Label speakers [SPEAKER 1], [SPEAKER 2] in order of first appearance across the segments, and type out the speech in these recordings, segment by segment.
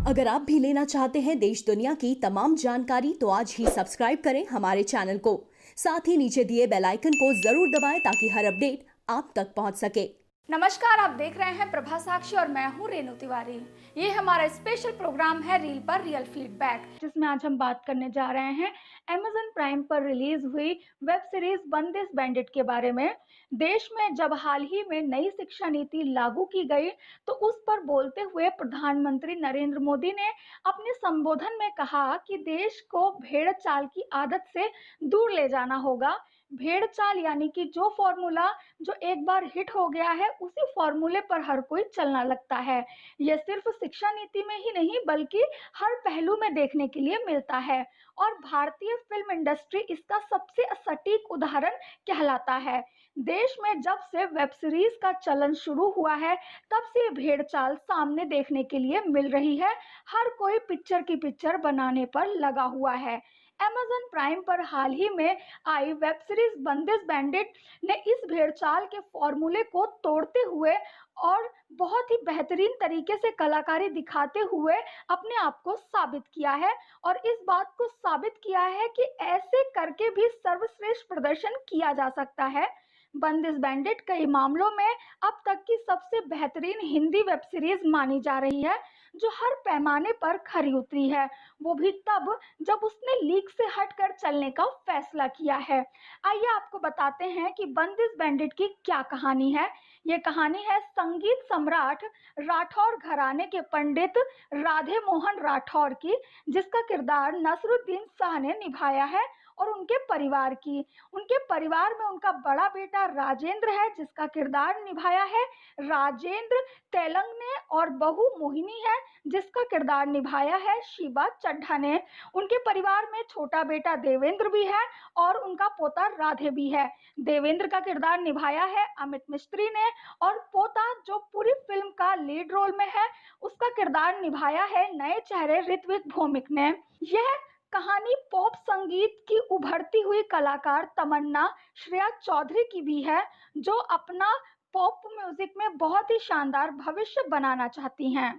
[SPEAKER 1] अगर आप भी लेना चाहते हैं देश दुनिया की तमाम जानकारी तो आज ही सब्सक्राइब करें हमारे चैनल को। साथ ही नीचे दिए बेल आइकन को जरूर दबाएं ताकि हर अपडेट आप तक पहुंच सके।
[SPEAKER 2] नमस्कार, आप देख रहे हैं प्रभा साक्षी और मैं हूं रेणु तिवारी। ये हमारा स्पेशल प्रोग्राम है रील पर रियल फीडबैक, जिसमें आज हम बात करने जा रहे हैं अमेज़न प्राइम पर रिलीज हुई वेब सीरीज बंदिश बैंडिट के बारे में। देश में जब हाल ही में नई शिक्षा नीति लागू की गई तो उस पर बोलते हुए प्रधानमंत्री नरेंद्र मोदी ने अपने संबोधन में कहा कि देश को भेड़ चाल की आदत से दूर ले जाना होगा। भेड़ चाल यानी कि जो फॉर्मूला जो एक बार हिट हो गया है उसी फॉर्मूले पर हर कोई चलना लगता है। यह सिर्फ शिक्षा नीति में ही नहीं बल्कि हर पहलू में देखने के लिए मिलता है और भारतीय फिल्म इंडस्ट्री इसका सबसे सटीक उदाहरण कहलाता है। देश में जब से वेब सीरीज का चलन शुरू हुआ है तब से भेड़ चाल सामने देखने के लिए मिल रही है। हर कोई पिक्चर की पिक्चर बनाने पर लगा हुआ है। अमेज़न प्राइम पर हाल ही में आई वेब सीरीज बंदिश बैंडिट ने इस भेड़चाल के फॉर्मूले को तोड़ते हुए और बहुत ही बेहतरीन तरीके से कलाकारी दिखाते हुए अपने आप को साबित किया है और इस बात को साबित किया है कि ऐसे करके भी सर्वश्रेष्ठ प्रदर्शन किया जा सकता है। बंदिश बैंडिट कई मामलों में अब तक की सबसे बेहतरीन हिंदी वेब सीरीज मानी जा रही है जो हर पैमाने पर खरी उतरी है, वो भी तब जब उसने लीक से हटकर चलने का फैसला किया है। आइए आपको बताते हैं कि बंदिश बैंडिट की क्या कहानी है। ये कहानी है संगीत सम्राट राठौर घराने के पंडित राधे मोहन राठौर की, जिसका किरदार नसरुद्दीन शाह ने निभाया है, और उनके परिवार की। उनके परिवार में उनका बड़ा बेटा राजेंद्र है जिसका किरदार निभाया है राजेंद्र तेलंग ने, और बहू मोहिनी है जिसका किरदार निभाया है शीबा चड्ढा ने। उनके परिवार में छोटा बेटा देवेंद्र भी है और उनका पोता राधे भी है। देवेंद्र का किरदार निभाया है अमित मिस्त्री ने, और पोता जो पूरी फिल्म का लीड रोल में है उसका किरदार निभाया है नए चेहरे ऋत्विक भौमिक ने। यह कहानी पॉप संगीत की उभरती हुई कलाकार तमन्ना श्रेया चौधरी की भी है, जो अपना पॉप म्यूजिक में बहुत ही शानदार भविष्य बनाना चाहती हैं।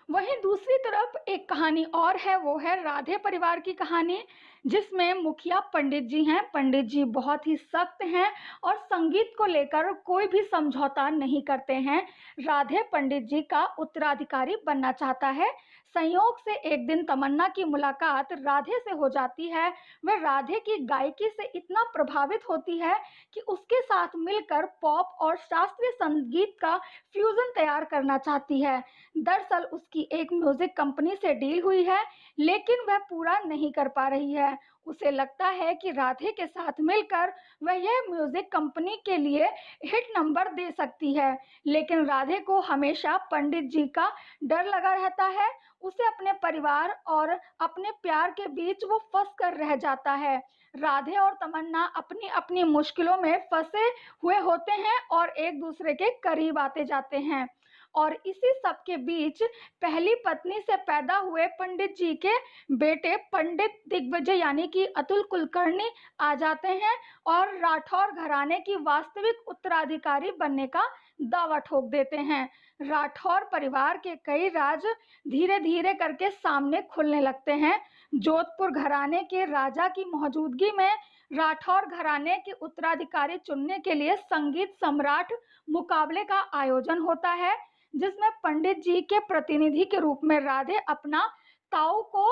[SPEAKER 2] वहीं दूसरी तरफ एक कहानी और है, वो है राधे परिवार की कहानी, जिसमें मुखिया पंडित जी हैं। पंडित जी बहुत ही सख्त हैं और संगीत को लेकर कोई भी समझौता नहीं करते हैं। राधे पंडित जी का उत्तराधिकारी बनना चाहता है। संयोग से एक दिन तमन्ना की मुलाकात राधे से हो जाती है। वह राधे की गायकी से इतना प्रभावित होती है कि उसके साथ मिलकर पॉप और शास्त्रीय संगीत का फ्यूजन तैयार करना चाहती है। दरअसल उसकी एक म्यूजिक कंपनी से डील हुई है, लेकिन वह पूरा नहीं कर पा रही है। उसे लगता है कि राधे के साथ मिलकर वह यह म्यूजिक कंपनी के लिए हिट नंबर दे सकती है, लेकिन राधे को हमेशा पंडित जी का डर लगा रहता है। उसे अपने परिवार और अपने प्यार के बीच वो फंस कर रह जाता है। राधे और तमन्ना अपनी अपनी मुश्किलों में फंसे हुए होते हैं और एक दूसरे के करीब आते जाते हैं, और इसी सब के बीच पहली पत्नी से पैदा हुए पंडित जी के बेटे पंडित दिग्विजय यानी कि अतुल कुलकर्णी आ जाते हैं और राठौर घराने की वास्तविक उत्तराधिकारी बनने का दावा ठोक देते हैं। राठौर परिवार के कई राज धीरे धीरे करके सामने खुलने लगते हैं। जोधपुर घराने के राजा की मौजूदगी में राठौर घराने के उत्तराधिकारी चुनने के लिए संगीत सम्राट मुकाबले का आयोजन होता है, जिसमें पंडित जी के प्रतिनिधि के रूप में राधे अपना ताऊ को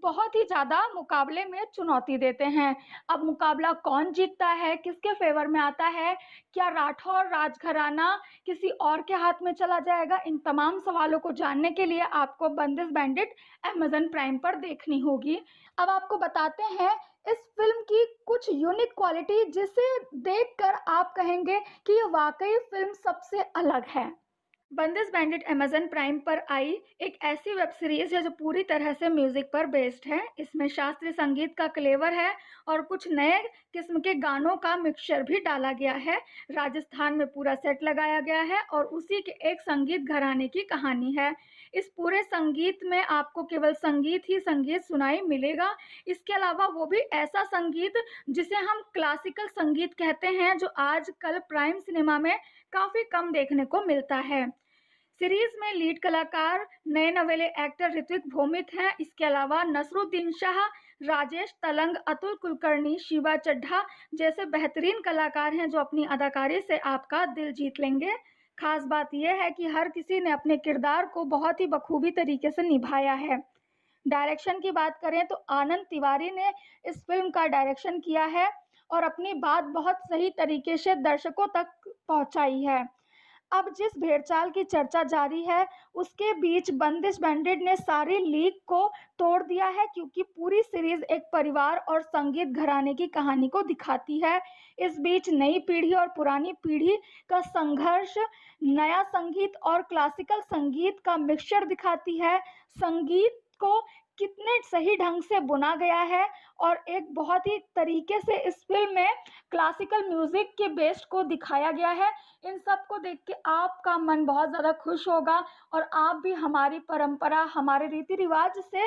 [SPEAKER 2] बहुत ही ज्यादा मुकाबले में चुनौती देते हैं। अब मुकाबला कौन जीतता है, किसके फेवर में आता है, क्या राठौर राजघराना किसी और के हाथ में चला जाएगा, इन तमाम सवालों को जानने के लिए आपको बंदिश बैंडिट अमेज़न प्राइम पर देखनी होगी। अब आपको बताते हैं इस फिल्म की कुछ यूनिक क्वालिटी जिसे देखकर आप कहेंगे कि ये वाकई फिल्म सबसे अलग है। बंदिश बैंडिट अमेज़न प्राइम पर आई एक ऐसी वेब सीरीज है जो पूरी तरह से म्यूजिक पर बेस्ड है। इसमें शास्त्रीय संगीत का क्लेवर है और कुछ नए किस्म के गानों का मिक्सचर भी डाला गया है। राजस्थान में पूरा सेट लगाया गया है और उसी के एक संगीत घराने की कहानी है। इस पूरे संगीत में आपको केवल संगीत ही संगीत सुनाई मिलेगा। इसके अलावा वो भी ऐसा संगीत जिसे हम क्लासिकल संगीत कहते हैं, जो आजकल प्राइम सिनेमा में काफ़ी कम देखने को मिलता है। सीरीज में लीड कलाकार नए नवेले एक्टर ऋत्विक भौमिक हैं। इसके अलावा नसरुद्दीन शाह, राजेश तलंग, अतुल कुलकर्णी, शिवा चड्ढा जैसे बेहतरीन कलाकार हैं जो अपनी अदाकारी से आपका दिल जीत लेंगे। खास बात यह है कि हर किसी ने अपने किरदार को बहुत ही बखूबी तरीके से निभाया है। डायरेक्शन की बात करें तो आनंद तिवारी ने इस फिल्म का डायरेक्शन किया है और अपनी बात बहुत सही तरीके से दर्शकों तक पहुंचाई है। अब जिस भेड़चाल की चर्चा जारी है, उसके बीच बंदिश बैंडेड ने सारी लीक को तोड़ दिया है, क्योंकि पूरी सीरीज एक परिवार और संगीत घराने की कहानी को दिखाती है। इस बीच नई पीढ़ी और पुरानी पीढ़ी का संघर्ष, नया संगीत और क्लासिकल संगीत का मिक्सचर दिखाती है। संगीत को कितने सही ढंग से बुना गया है और एक बहुत ही तरीके से इस फिल्म में क्लासिकल म्यूजिक के बेस्ट को दिखाया गया है। इन सब को देख के आपका मन बहुत ज़्यादा खुश होगा और आप भी हमारी परंपरा, हमारे रीति रिवाज से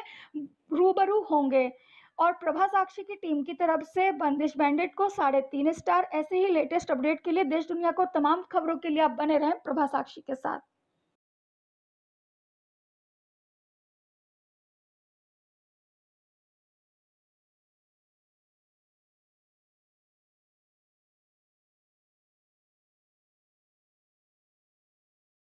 [SPEAKER 2] रूबरू होंगे। और प्रभा साक्षी की टीम की तरफ से बंदिश बैंडेड को 3.5 स्टार। ऐसे ही लेटेस्ट अपडेट के लिए देश दुनिया को तमाम खबरों के लिए आप बने रहें प्रभा साक्षी के साथ।